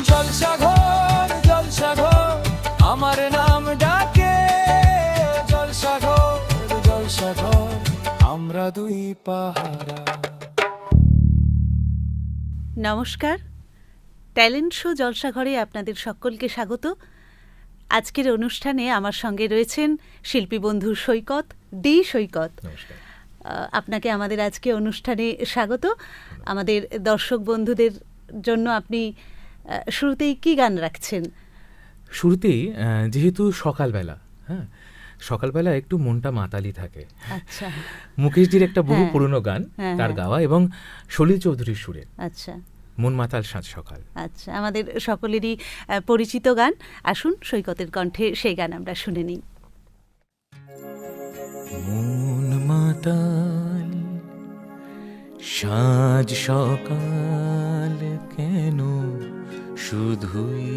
জলসাঘর জলসাঘর আমার নাম ডাকে, জলসাঘর জলসাঘর আমরা দুই পাহারা। নমস্কার, ট্যালেন্ট শো জলসাঘরে আপনাদের সকলকে স্বাগত। আজকের অনুষ্ঠানে আমার সঙ্গে রয়েছেন শিল্পী বন্ধু সৈকত, ডি সৈকত। আপনাকে আমাদের আজকে অনুষ্ঠানে স্বাগত। আমাদের দর্শক বন্ধুদের জন্য আপনি শুরুতেই কি গান রাখছেন? শুরুতেই যেহেতু সকালবেলা, হ্যাঁ, সকালবেলা একটু মনটা মাতালি থাকে। আচ্ছা, মুকেশজির একটা বহু হ্যাঁ, পুরনো গান, হ্যাঁ, তার হ্যাঁ। গাওয়া, এবং সলিল চৌধুরীর সুরে, আচ্ছা মন মাতাল সাঁঝ সকাল। আচ্ছা, আমাদের সকলেরই পরিচিত গান। আসুন সৈকতের কণ্ঠে সেই গান আমরা শুনে নিই। মন মাতাল সাঁঝ সকাল কেন শুধুই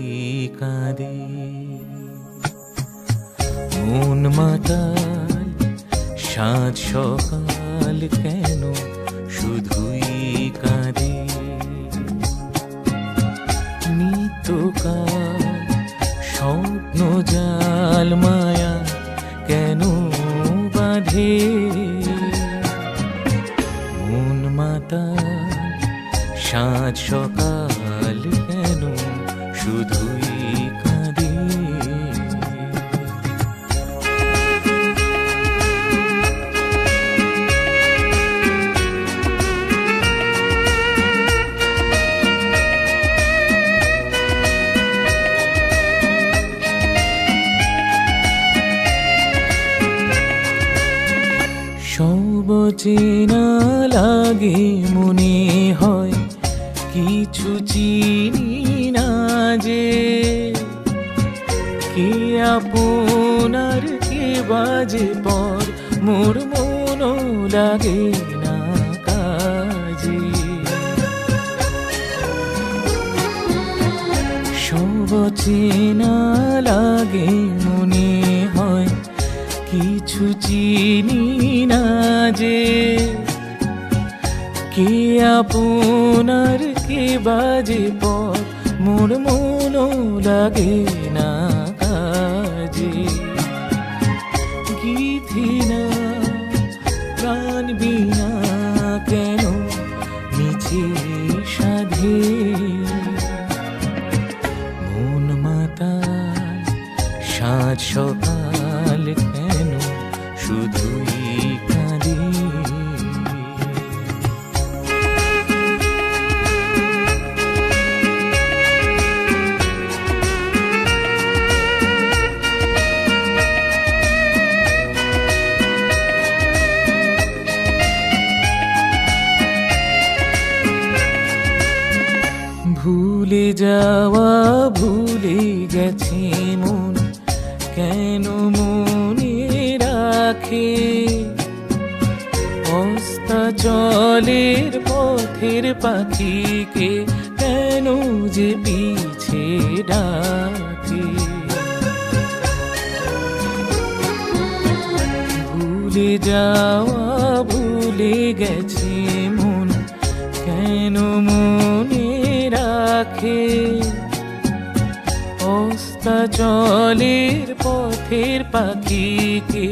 কাঁদে, মন মাতাল সাঁঝ সকাল কেন শুধুই কাঁদে, নিত্যকাল স্বপ্ন জাল মায়া কেন বাঁধে, মন মাতাল সাঁঝ সকাল কেন শুধুই কাঁদে। সব চেনা লাগে মনে হয় কিছু চিনি না যে, কে আপনার কে বাজে পর মোর মন লাগে না কাজে, সব চেনা লাগে মনে হয় কিছু চিনি না যে, কে আপনার কে বাজে পর মোর মন লাগে না কাজে, গীতি না প্রাণ বিনা কেন মিছে সাধে, মন মাতাল সাঁঝ সকাল কেন শুধুই কাঁদে। ভুলে যাওয়া ভুলে গেছে মন কেন মনে রাখে, অস্তাচলের পথের পাখিকে কেন যে পিছে ডাকে, ভুলে যাওয়া ভুলে গেছে মন কেন মনে রাখে, অস্তাচলের পথের পাখিকে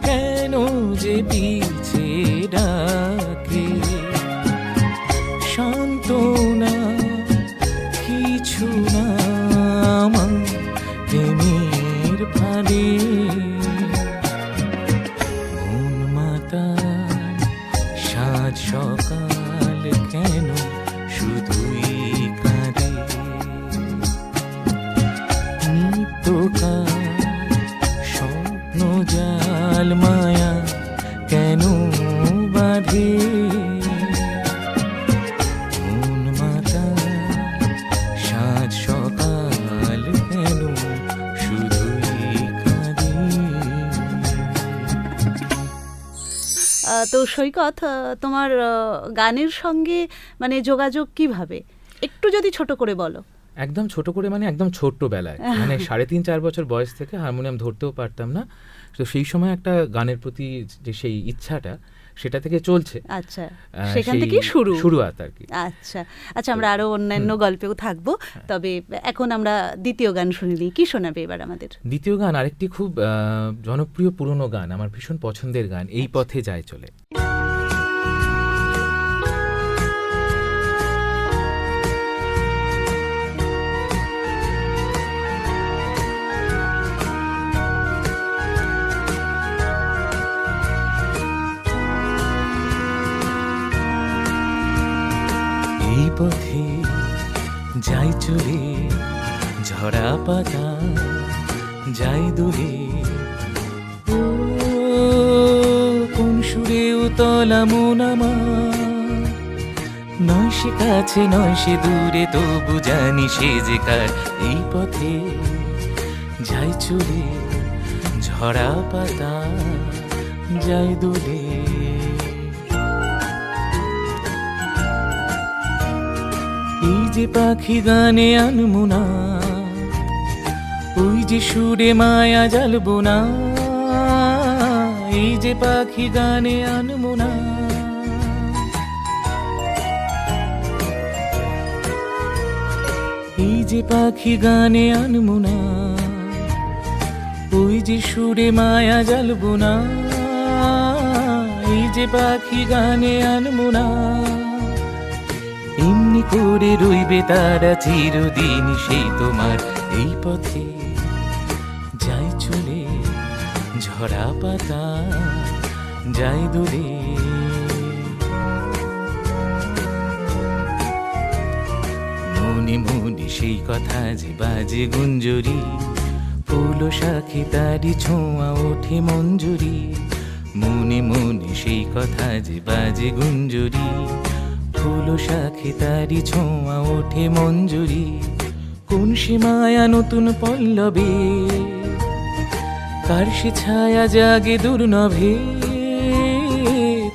কেন যে পিছে ডাকে, সান্ত্বনা কিছু না আমার প্রেমের ফাঁদে, মন মাতাল সাঁঝ সকাল কেন শুধুই কাঁদে, নিত্যকাল স্বপ্ন জাল মায়া কেন বাঁধে, মন মাতাল সাঁঝ সকাল কেন শুধুই কাঁদে। তো সৈকত, তোমার গানের সঙ্গে মানে যোগাযোগ কিভাবে, একটু যদি ছোট করে বলো। একদম ছোট করে, মানে একদম ছোট্টবেলায়, মানে 3.5-4 বছর বয়স থেকে হারমোনিয়াম ধরতেও পারতাম না। তো সেই সময় একটা গানের প্রতি যে সেই ইচ্ছাটা, সেটা থেকে চলছে। আচ্ছা, সেখান থেকেই শুরুয়াত আর কি। আচ্ছা আচ্ছা, আমরা আরো অন্যান্য গল্পেও থাকবো, তবে এখন আমরা দ্বিতীয় গান শুনে নিই। কি শোনাবে এবার আমাদের? দ্বিতীয় গান আরেকটি খুব জনপ্রিয় পুরনো গান, আমার ভীষণ পছন্দের গান, এই পথে যায় চলে। এই পথে যাই চলে, ঝরা পাতা যাই দোলে, ও কোন সুরে উতলা মন আমার, নয় সে কাছে নয় সে দূরে, তবু জানি সে যে কার। এই পথে যাই চলে, ঝরা পাতা যাই দোলে। এই যে পাখি গানে আনমোনা, ওই যে সুরে মায়া জ্বালবো না, এই যে পাখি গানে আনমোনা। এই যে পাখি গানে আনমোনা, ওই যে সুরে মায়া জ্বালবো না, এই যে পাখি গানে আনমোনা। এমনি করে রইবে তারা চিরদিন সেই তোমার। এই পথে যাই চলে, ঝরা পাতা যাই দোলে। মনে মনে সেই কথা যে বাজে গুঞ্জরি, ফুল শাখে তারি ছোঁয়া ওঠে মঞ্জুরি। মনে মনে সেই কথা যে বাজে গুঞ্জরি, ফুল শাখে তারি ছোঁয়া ওঠে মঞ্জুরি। কোন সে মায়া নতুন পল্লবে, কার সে ছায়া জাগে দুর্নভে,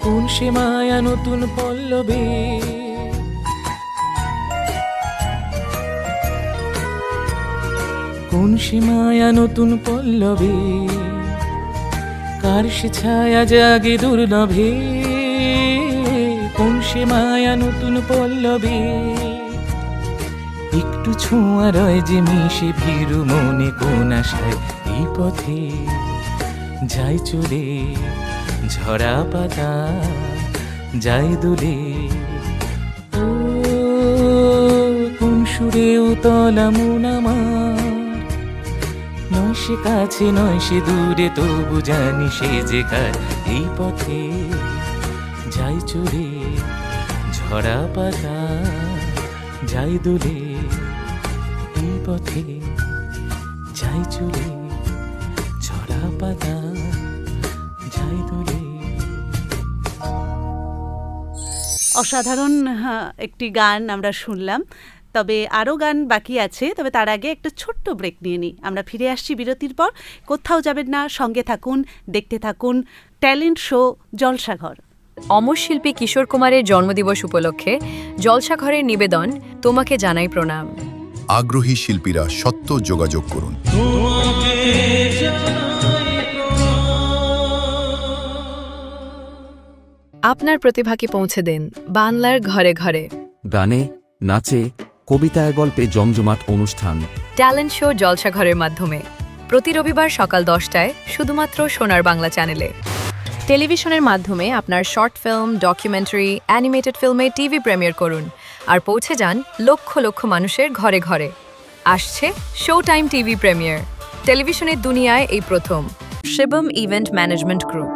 কোন সে মায়া নতুন পল্লবে। কোন সে মায়া নতুন পল্লবে, কার সে ছায়া জাগে দুর্লভে, কোন সে মায়া নতুন পল্লবে। একটু ছোঁয়া রয় যে মিশে ভীরু মনে কোন আশায়। এই পথে যাই চলে, ঝরা পাতা যাই দোলে, ও কোন সুরে উতলা মন আমার, নয় সে কাছে নয় সে দূরে, তবু জানি সে যে কার। এই পথে যাই চলে, ঝরা পাতা যাই দোলে। এই পথে যাই চলে, ঝরা পাতা যাই দোলে। অসাধারণ একটি গান আমরা শুনলাম, তবে আরও গান বাকি আছে, তবে তার আগে একটা ছোট্ট ব্রেক নিয়ে নিই। আমরা ফিরে আসছি বিরতির পর। কোথাও যাবেন না, সঙ্গে থাকুন, দেখতে থাকুন ট্যালেন্ট শো জলসাঘর। অমর শিল্পী কিশোর কুমারের জন্মদিবস উপলক্ষে জলসাঘরের নিবেদন তোমাকে জানাই প্রণাম। আগ্রহী শিল্পীরা সত্য যোগাযোগ করুন। আপনার প্রতিভাকে পৌঁছে দিন বাংলার ঘরে ঘরে। গানে, নাচে, কবিতায়, গল্পে জমজমাট অনুষ্ঠান ট্যালেন্ট শো জলসাঘরের মাধ্যমে প্রতি রবিবার সকাল 10টায় শুধুমাত্র সোনার বাংলা চ্যানেলে। টেলিভিশনের মাধ্যমে আপনার শর্ট ফিল্ম, ডকুমেন্টারি, অ্যানিমেটেড ফিল্মে টিভি প্রিমিয়ার করুন আর পৌঁছে যান লক্ষ লক্ষ মানুষের ঘরে ঘরে। আসছে শো টাইম টিভি প্রিমিয়ার, টেলিভিশনের দুনিয়ায় এই প্রথম। Shivam event management group.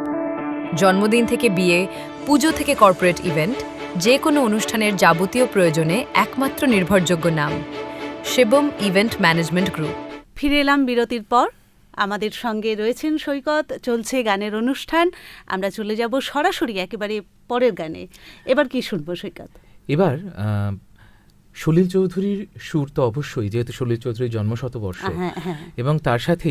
জন্মদিন থেকে বিয়ে, পুজো থেকে কর্পোরেট ইভেন্ট, যে কোনো অনুষ্ঠানের যাবতীয় প্রয়োজনে একমাত্র নির্ভরযোগ্য নাম শিবম ইভেন্ট ম্যানেজমেন্ট গ্রুপ। ফিরে এলাম বিরতির পর। আমাদের সঙ্গে রয়েছেন সৈকত, চলছে গানের অনুষ্ঠান। আমরা চলে যাব সরাসরি একেবারে পরের গানে। এবার কি শুনবো সৈকত? এবার সলিল চৌধুরীর সুর তো অবশ্যই, যেহেতু সলিল চৌধুরীর জন্মশতবর্ষ, এবং তার সাথে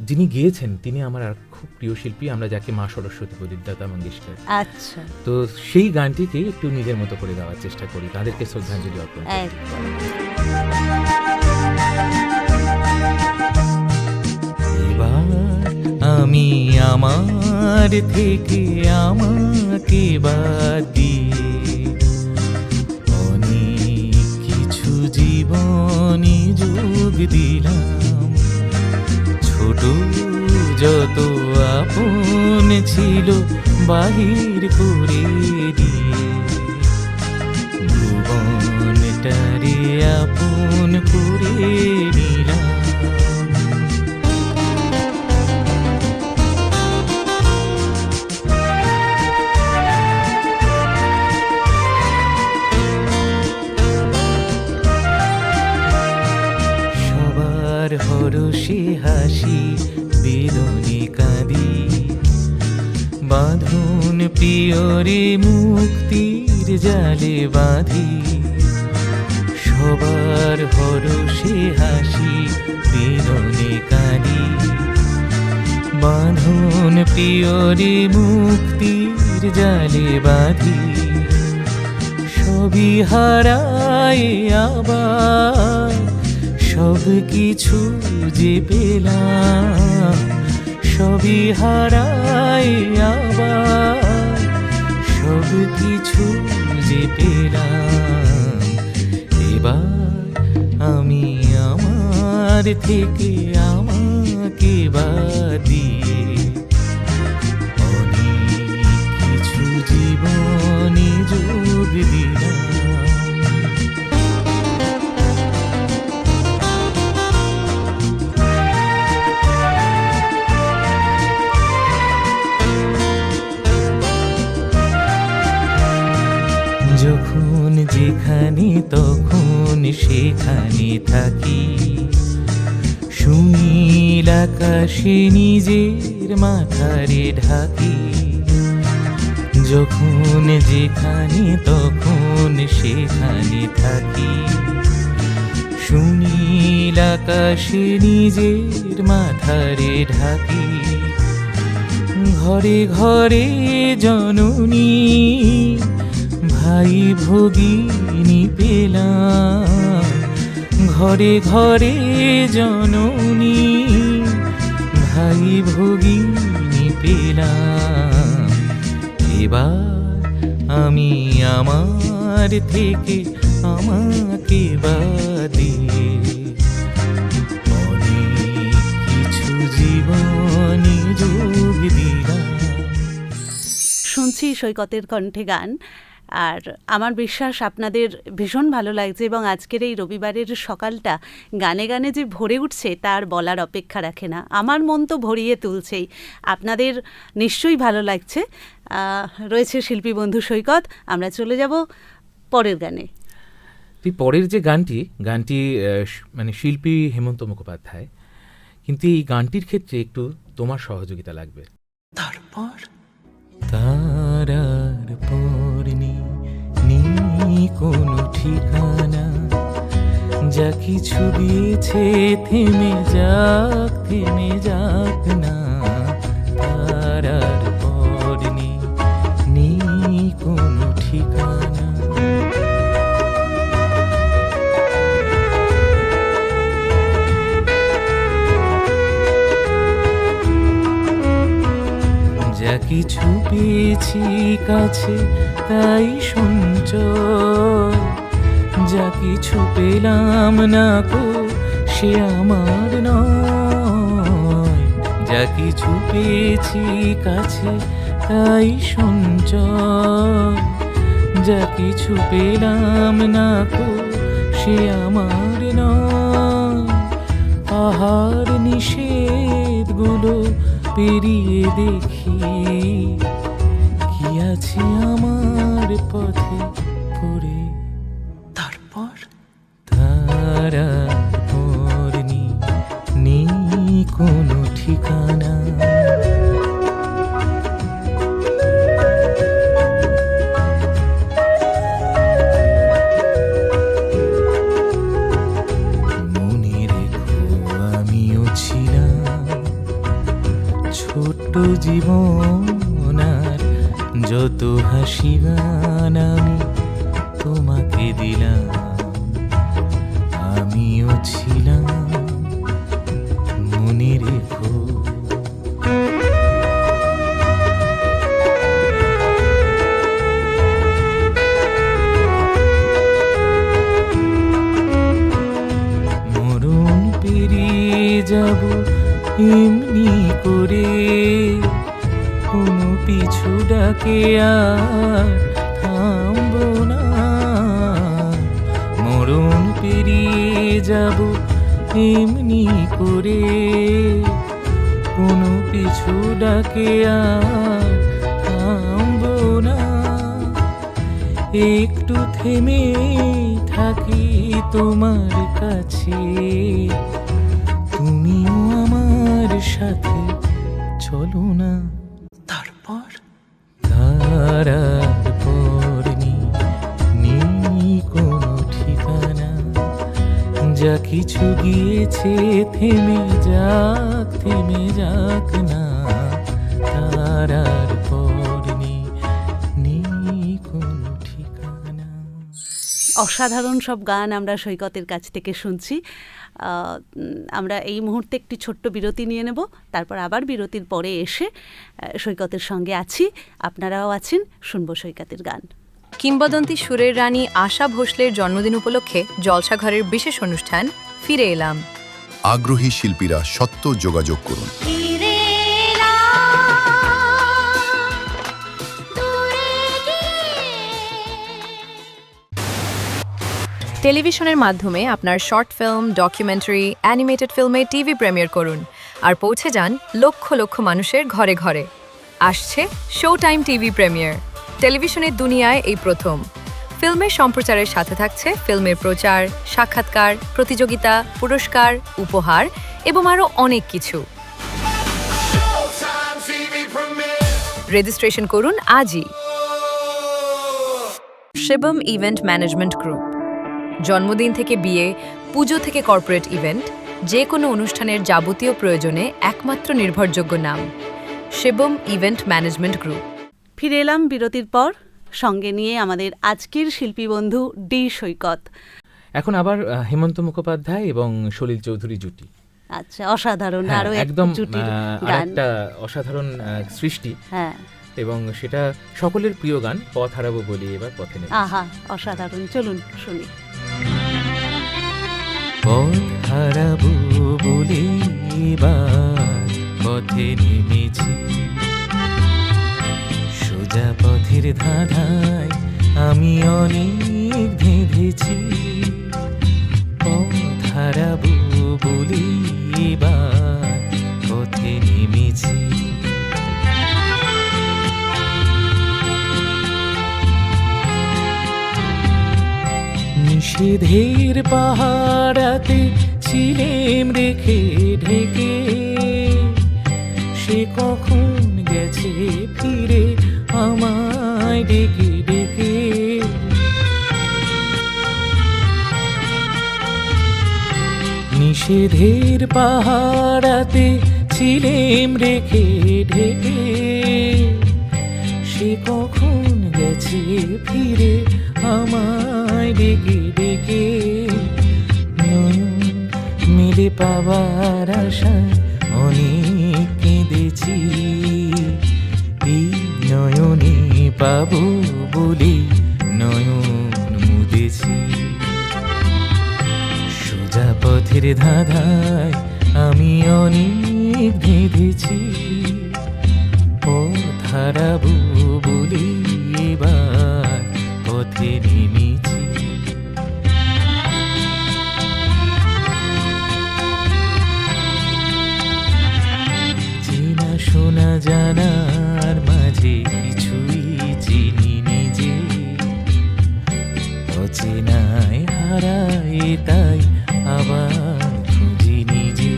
যিনি গিয়েছেন তিনি আমার আর খুব প্রিয় শিল্পী, আমরা যাকে মা সরস্বতী বলি, লতা মঙ্গেশকর। আচ্ছা, তো সেই গানটিকে একটু নিজের মতো করে গাওয়ার চেষ্টা করি, তাদেরকে শ্রদ্ধাঞ্জলি অর্পণ করি। এবার আমি আমার আমার থেকে আমাকে বাদ দিয়ে অনেক কিছু জীবনে যোগ দিলাম। ছোট যত আপন ছিল বাহির করে দিয়ে ভুবনটারে আপন করে নিলাম। সবার হরষে হাসি বেদনে কাঁদি বাঁধন প্রিয়রে মুক্তির জালে বাঁধি। সবার হরষে হাসি বেদনে কাঁদি বাঁধন প্রিয়রে মুক্তির জালে বাঁধি। সবই হারায় আবার সব কিছু যে পেলাম, সবই হারায় আবার সব কিছু যে পেলাম। এবার আমি আমার থেকে আমাকে বাদ দিয়ে অনেক কিছু জীবনে যোগ দিলাম। যখন যেখানে তখন সেখানে থাকি, সুনীল আকাশে নিজের মাথারে ঢাকি। যখন যেখানে তখন সেখানে থাকি, সুনীল আকাশে নিজের মাথারে ঢাকি। ঘরে ঘরে জননী ভাই ভগিনী পেলাম, ঘরে ঘরে জননী ভাই ভগিনী পেলাম। এবার আমি আমার থেকে আমাকে বাদ দিয়ে অনেক কিছু জীবনে যোগ দিলাম। শুনছি সৈকতের কণ্ঠে গান, আর আমার বিশ্বাস আপনাদের ভীষণ ভালো লাগছে এবং আজকের এই রবিবারের সকালটা গানে গানে যে ভরে উঠছে তার বলার অপেক্ষা রাখে না। আমার মন তো ভরিয়ে তুলছেই, আপনাদের নিশ্চয়ই ভালো লাগছে। রয়েছে শিল্পী বন্ধু সৈকত, আমরা চলে যাব পরের গানে। তুই পরের যে গানটি মানে শিল্পী হেমন্ত মুখোপাধ্যায়, কিন্তু এই গানটির ক্ষেত্রে একটু তোমার সহযোগিতা লাগবে। তারপর তারার পর নেই কোনো ঠিকানা, যা কিছু দিয়েছে থেমে যাক না। তারার পর নেই কোনো ঠিকানা, যা কিছু পেয়েছি কাছে তাই সঞ্চয়, যা কিছু পেলাম না কো সে আমার নয়। যা কিছু পেয়েছি কাছে তাই সঞ্চয়, যা কিছু পেলাম না কো সে আমার নয়। আহার নিষেধগুলো পেরিয়ে দেখি কি আছে আমার পথে পড়ে। তারপর তারার পর নেই কোনো ঠিকানা, মনে রেখো আমিও ছিলাম ছোট্ট জীবন, আর যত হাসি গান আমি তোমাকে দিলাম। আমিও ছিলাম মনে রেখো। যাব এমনি করে, কোনো পিছু ডাকে আর থামবো না। মরণ পেরিয়ে যাব এমনি করে, কোনো পিছু ডাকে আর থামবো না। একটু থেমে থাকি তোমার কাছে, তুমিও আমার সাথে চলো না। তারপর তারার পর নেই কোনো ঠিকানা, যা কিছু গিয়েছে থেমে যাক না। তারার পর নেই কোনো ঠিকানা। অসাধারণ সব গান আমরা সৈকতের কাছ থেকে শুনছি। আমরা এই মুহূর্তে একটি ছোট্ট বিরতি নিয়ে নেব, তারপর আবার বিরতির পরে এসে সৈকতের সঙ্গে আছি, আপনারাও আছেন, শুনবো সৈকতের গান। কিংবদন্তি সুরের রানী আশা ভোসলের জন্মদিন উপলক্ষে জলসাঘরের বিশেষ অনুষ্ঠান ফিরে এলাম। আগ্রহী শিল্পীরা সত্য যোগাযোগ করুন। টেলিভিশনের মাধ্যমে আপনার শর্ট ফিল্ম, ডকুমেন্টারি, অ্যানিমেটেড ফিল্মে টিভি প্রিমিয়ার করুন আর পৌঁছে যান লক্ষ লক্ষ মানুষের ঘরে ঘরে। আসছে শো টাইম টিভি প্রিমিয়ার। টেলিভিশনের দুনিয়ায় এই প্রথম। ফিল্মের সম্প্রচারের সাথে থাকছে ফিল্মের প্রচার, সাক্ষাৎকার, প্রতিযোগিতা, পুরস্কার, উপহার এবং আরও অনেক কিছু। রেজিস্ট্রেশন করুন আজই। Shivam event management group. জন্মদিন থেকে বিয়ে, পুজো থেকে কর্পোরেট ইভেন্ট, যে কোনো অনুষ্ঠানের যাবতীয় প্রয়োজনে একমাত্র নির্ভরযোগ্য নাম শিবম ইভেন্ট ম্যানেজমেন্ট গ্রুপ। ফিরে এলাম বিরতির পর, সঙ্গে নিয়ে আমাদের আজকের শিল্পী বন্ধু ডি সৈকত। এখন আবার হেমন্ত মুখোপাধ্যায় এবং সলিল চৌধুরী জুটি। আচ্ছা, অসাধারণ, হ্যাঁ, আরো একদম জুটির গান। একটা অসাধারণ সৃষ্টি, হ্যাঁ, এবং সেটা সকলের প্রিয় গান, পথ হারাবো বলি এবার পথে নেমে। আহা, অসাধারণ, চলুন শুনি। পথ হারাবো বলে এবার পথে নেমেছি, সোজা পথের ধাঁধায় আমি অনেক ভেবেছি। পথ হারাবো বলে এবার পথে নেমেছি। নিষেধের পাহাড়াতে ছিলেম রেখে ঢেকে, সে কখন গেছে ফিরে আমায় ডেকে ডেকে। নিষেধের পাহাড়াতে ছিলেম রেখে ঢেকে, সে কখন গেছে ফিরে আমায় ডেকে ডেকে। নয়ন মেলে পাবার আশায় অনেক কেঁদেছি, এই নয়নে পাবো বলে নয়ন মুদেছি। সোজা পথের ধাঁধায় আমি অনেক ভেবেছি, পথ হারাবো বলে এবার পথে নেমেছি। চেনা শোনা জানার মাঝে কিছুই চিনি নিজে, অচেনায় হারায় তাই আবার খুঁজি নিজে।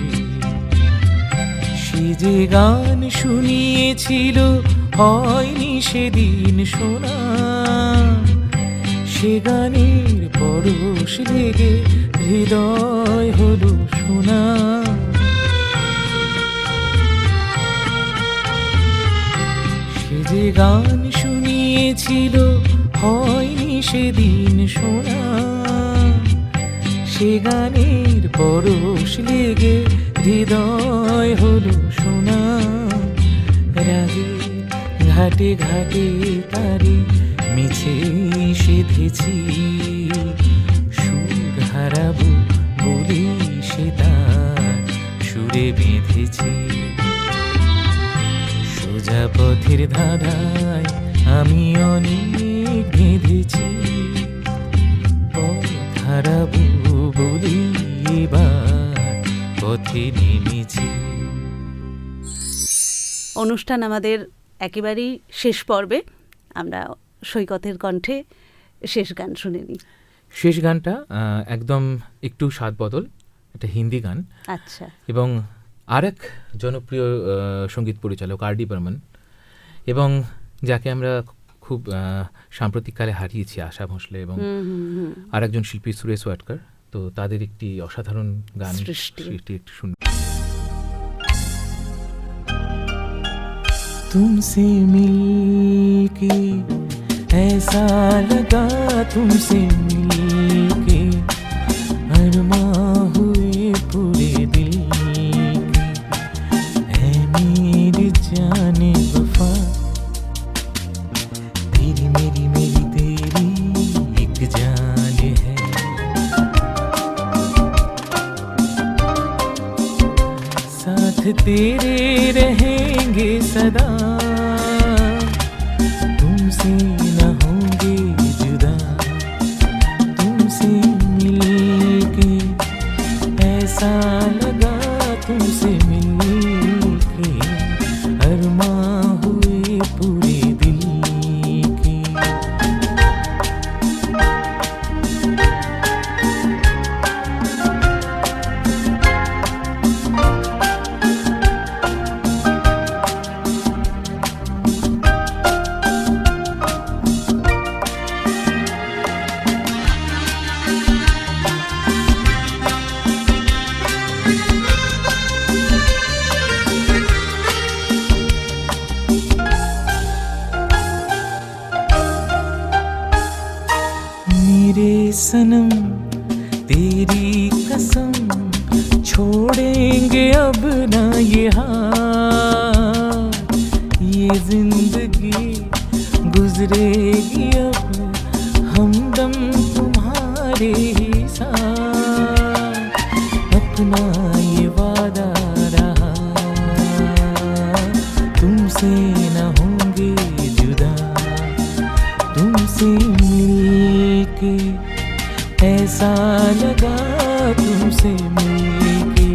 সে যে গান শুনিয়েছিল হয়নি সেদিন শোনা, সে গানের পরশ লেগে হৃদয় হলো শোনা। সে যে গান শুনিয়েছিল হয়নি সেদিন শোনা, সে গানের পরশ লেগে হৃদয় হলো শোনা। রাগে ঘাটে ঘাটে তারে মিছে সেধেছি, সুর হারাবো বলে সে তার বেঁধেছি সোজা পথের ধাঁধায় আমি অনেক বেঁধেছি পথ হারাবো বলি এবার পথে নেমেছি। অনুষ্ঠান আমাদের একেবারেই শেষ পর্বে, আমরা সৈকতের কণ্ঠে শেষ গান শুনে নিই। শেষ গানটা একদম একটু স্বাদ বদল, এটা হিন্দি গান আচ্ছা, এবং আরেক জনপ্রিয় সঙ্গীত পরিচালক আর.ডি. বর্মন, এবং যাকে আমরা খুব সাম্প্রতিককালে হারিয়েছি, আশা ভোঁসলে, এবং আরেকজন শিল্পী সুরেশ ওয়াটকার। তো তাদের একটি অসাধারণ গান সৃষ্টি একটু শুন। तुमसे मिलके ऐसा लगा, तुमसे मिलके अरमां हुए पूरे दिल के, है मेरी जाने वफा, तेरी मेरी मेरी तेरी एक जान है। साथ तेरे रहेंगे सदा, तुमसे न होंगे जुदा, तुमसे मिलके ऐसा लगा, तुमसे मिलके अरमां हुए पूरे दिल के। मेरे सनम तेरी कसम, छोड़ेंगे अब ना ये हाल, ये जिंदगी गुजरेगी अब हमदम तुम्हारे ही साथ, अपना ये वादा रहा, तुमसे न होंगे जुदा, तुमसे मिलके ऐसा लगा, तुमसे मिलके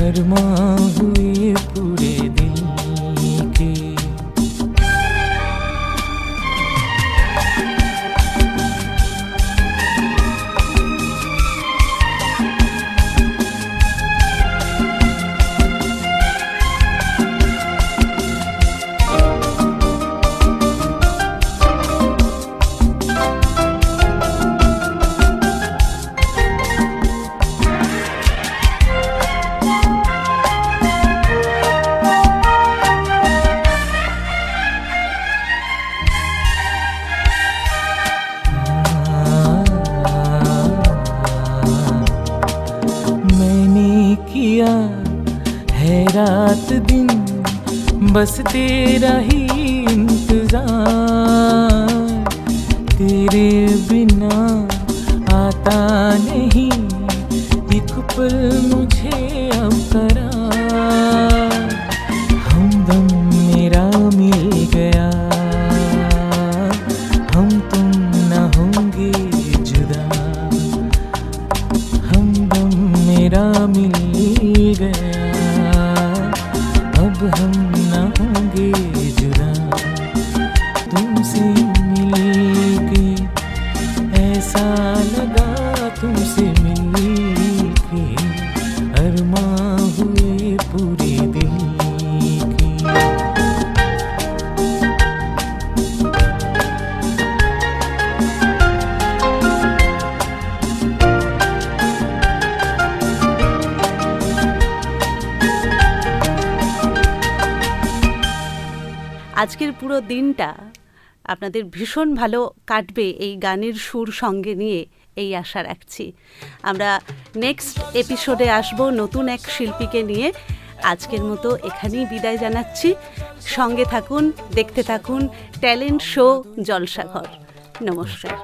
अरमां हुए पूरे दिल के। मैंने किया है रात दिन बस तेरा ही इंतजार, तेरे बिना आता नहीं एक पल मुझे अब करार, हमदम मेरा मिल गया, हम तुम न होंगे जुदा, हमदम मेरा मिल गया, अब हम न होंगे जुदा, तुमसे मिलके ऐसा लगा, तुमसे मिलके अरमां हुए पूरे दिल के। আজকের পুরো দিনটা আপনাদের ভীষণ ভালো কাটবে এই গানের সুর সঙ্গে নিয়ে, এই আশা রাখছি। আমরা নেক্সট এপিসোডে আসব নতুন এক শিল্পীকে নিয়ে। আজকের মতো এখানেই বিদায় জানাচ্ছি। সঙ্গে থাকুন, দেখতে থাকুন ট্যালেন্ট শো জলসাঘর। নমস্কার।